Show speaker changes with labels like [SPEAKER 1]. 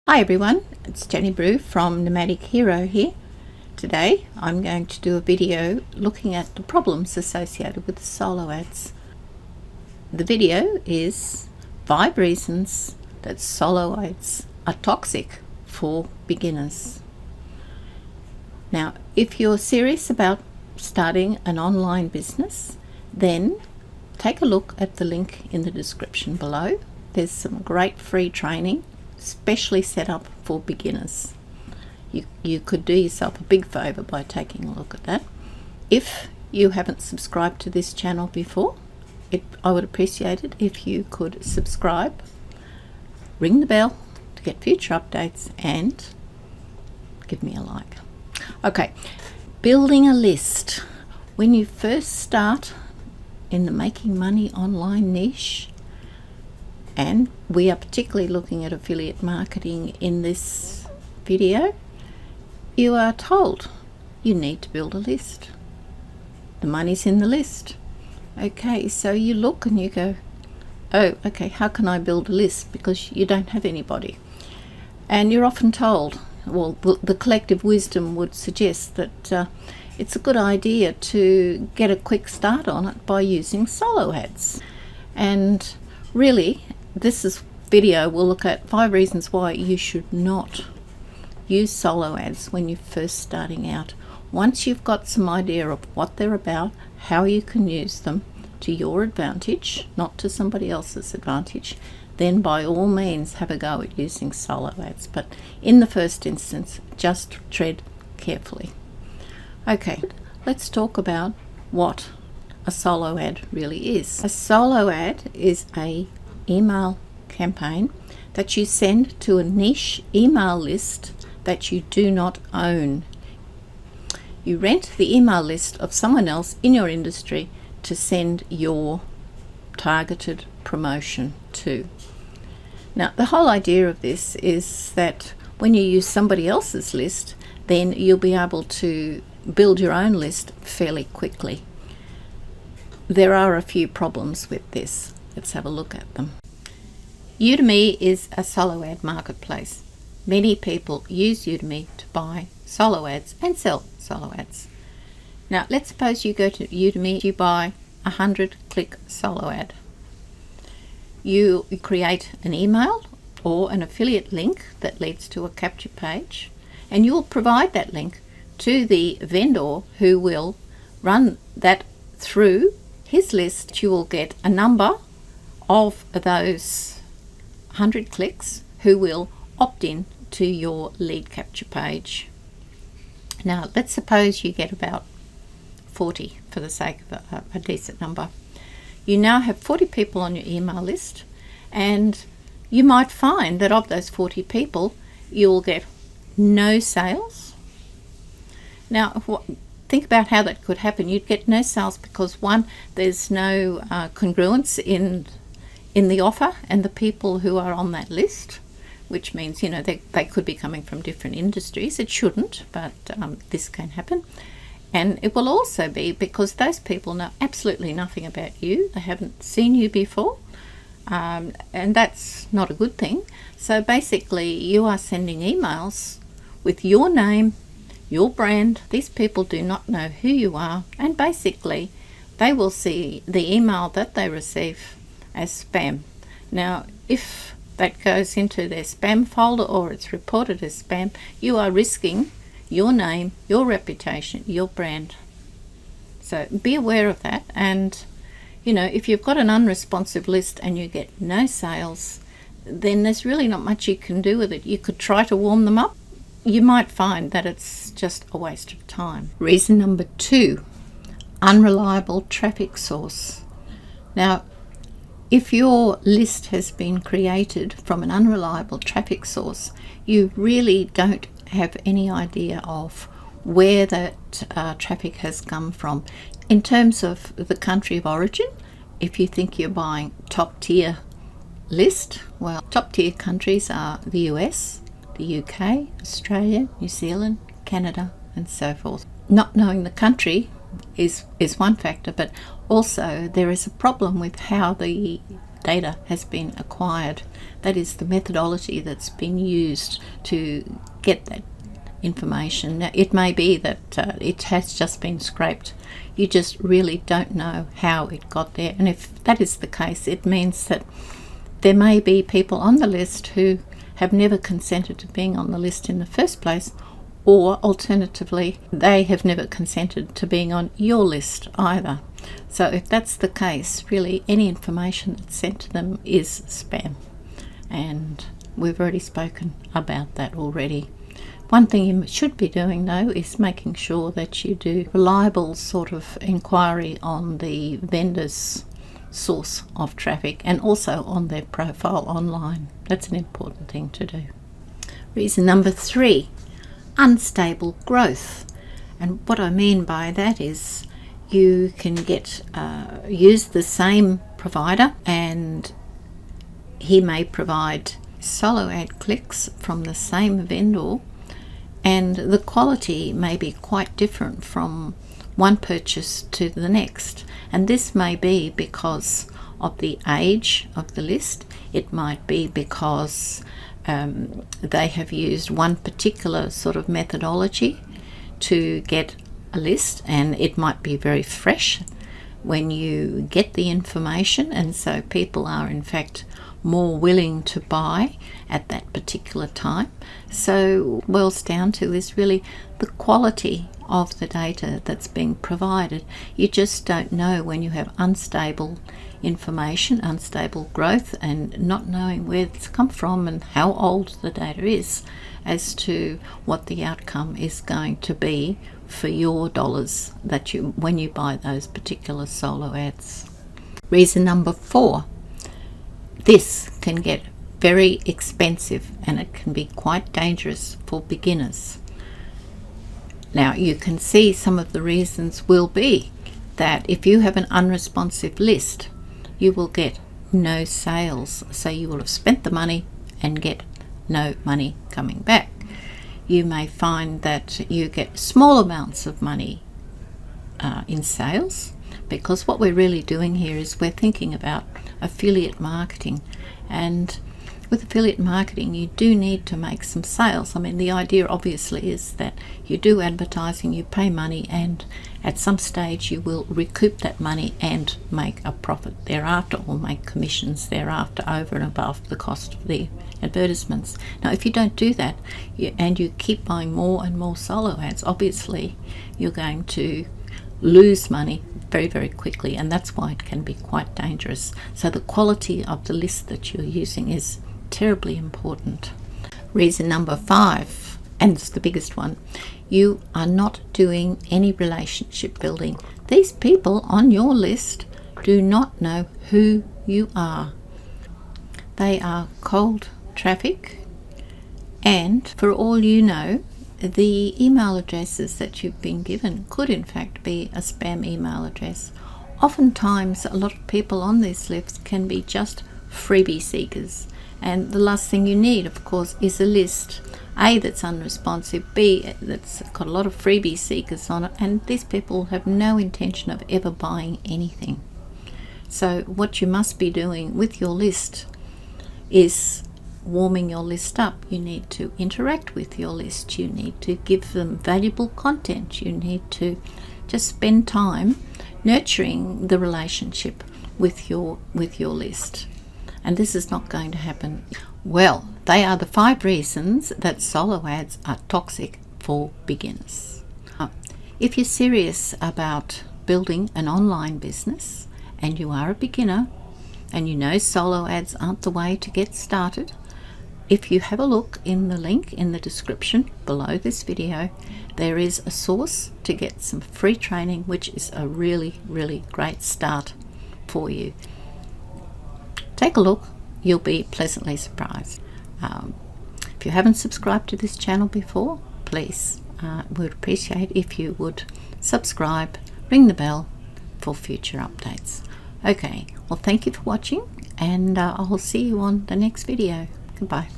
[SPEAKER 1] Hi everyone, it's Jenny Brew from Nomadic Hero here. Today I'm going to do a video looking at the problems associated with solo ads. The video is 5 reasons that solo ads are toxic for beginners. Now, if you're serious about starting an online business, then take a look at the link in the description below. There's some great free training specially set up for beginners. You could do yourself a big favor by taking a look at that. If you haven't subscribed to this channel before, I would appreciate it if you could subscribe, ring the bell to get future updates, and give me a like. Okay, building a list. When you first start in the making money online niche, and we are particularly looking at affiliate marketing in this video, you are told you need to build a list. The money's in the list. Okay, so you look and you go, oh, okay, how can I build a list? Because you don't have anybody. And you're often told, well, the collective wisdom would suggest that it's a good idea to get a quick start on it by using solo ads. And really, this video will look at 5 reasons why you should not use solo ads when you're first starting out. Once you've got some idea of what they're about, how you can use them to your advantage, not to somebody else's advantage, then by all means have a go at using solo ads. But in the first instance, just tread carefully. Okay, let's talk about what a solo ad really is. A solo ad is a email campaign that you send to a niche email list that you do not own. You rent the email list of someone else in your industry to send your targeted promotion to. Now, the whole idea of this is that when you use somebody else's list, then you'll be able to build your own list fairly quickly. There are a few problems with this. Let's have a look at them. Udemy is a solo ad marketplace. Many people use Udemy to buy solo ads and sell solo ads. Now, let's suppose you go to Udemy, you buy a 100-click solo ad. You create an email or an affiliate link that leads to a capture page, and you'll provide that link to the vendor who will run that through his list. You will get a number of those 100 clicks who will opt in to your lead capture page. Now, let's suppose you get about 40 for the sake of a decent number. You now have 40 people on your email list, and you might find that of those 40 people, you'll get no sales. Now, think about how that could happen. You'd get no sales because, one, there's no congruence in the offer and the people who are on that list, which means, they could be coming from different industries. It shouldn't, but this can happen. And it will also be because those people know absolutely nothing about you. They haven't seen you before, and that's not a good thing. So basically, you are sending emails with your name, your brand. These people do not know who you are, and basically they will see the email that they receive as spam. Now, if that goes into their spam folder or it's reported as spam, you are risking your name, your reputation, your brand. So be aware of that. And if you've got an unresponsive list and you get no sales, then there's really not much you can do with it. You could try to warm them up. You might find that it's just a waste of time. Reason number 2, unreliable traffic source. Now, if your list has been created from an unreliable traffic source, you really don't have any idea of where that traffic has come from. In terms of the country of origin, if you think you're buying top tier list, well, top tier countries are the US, the UK, Australia, New Zealand, Canada, and so forth. Not knowing the country is one factor, but also there is a problem with how the data has been acquired. That is the methodology that's been used to get that information. Now, it may be that it has just been scraped. You just really don't know how it got there, and if that is the case, it means that there may be people on the list who have never consented to being on the list in the first place, or alternatively, they have never consented to being on your list either. So if that's the case, really any information that's sent to them is spam, and we've already spoken about that already. One thing you should be doing though is making sure that you do reliable sort of inquiry on the vendor's source of traffic and also on their profile online. That's an important thing to do. Reason number 3, unstable growth. And what I mean by that is you can use the same provider, and he may provide solo ad clicks from the same vendor, and the quality may be quite different from one purchase to the next. And this may be because of the age of the list. It might be because they have used one particular sort of methodology to get a list, and it might be very fresh when you get the information, and so people are in fact more willing to buy at that particular time. So what it boils down to is really the quality of the data that's being provided. You just don't know when you have unstable information, unstable growth, and not knowing where it's come from and how old the data is as to what the outcome is going to be for your dollars that when you buy those particular solo ads. Reason number 4, this can get very expensive and it can be quite dangerous for beginners. Now you can see some of the reasons will be that if you have an unresponsive list, you will get no sales. So you will have spent the money and get no money coming back. You may find that you get small amounts of money in sales, because what we're really doing here is we're thinking about affiliate marketing, and with affiliate marketing you do need to make some sales. I mean, the idea obviously is that you do advertising, you pay money, and at some stage you will recoup that money and make a profit thereafter, or make commissions thereafter over and above the cost of the advertisements. Now if you don't do that and you keep buying more and more solo ads, obviously you're going to lose money very, very quickly, and that's why it can be quite dangerous. So the quality of the list that you're using is terribly important. Reason number 5, and it's the biggest one, you are not doing any relationship building. These people on your list do not know who you are. They are cold traffic, and for all you know, the email addresses that you've been given could in fact be a spam email address. Oftentimes a lot of people on these lists can be just freebie seekers, and the last thing you need, of course, is a list A, that's unresponsive, B, that's got a lot of freebie seekers on it, and these people have no intention of ever buying anything. So what you must be doing with your list is warming your list up. You need to interact with your list, you need to give them valuable content, you need to just spend time nurturing the relationship with your list. And this is not going to happen. Well, they are the 5 reasons that solo ads are toxic for beginners. If you're serious about building an online business and you are a beginner and you know solo ads aren't the way to get started, if you have a look in the link in the description below this video, there is a source to get some free training, which is a really, really great start for you. Take a look, you'll be pleasantly surprised. If you haven't subscribed to this channel before, please, would appreciate if you would subscribe, ring the bell for future updates. Okay, well, thank you for watching, and I'll see you on the next video. Goodbye.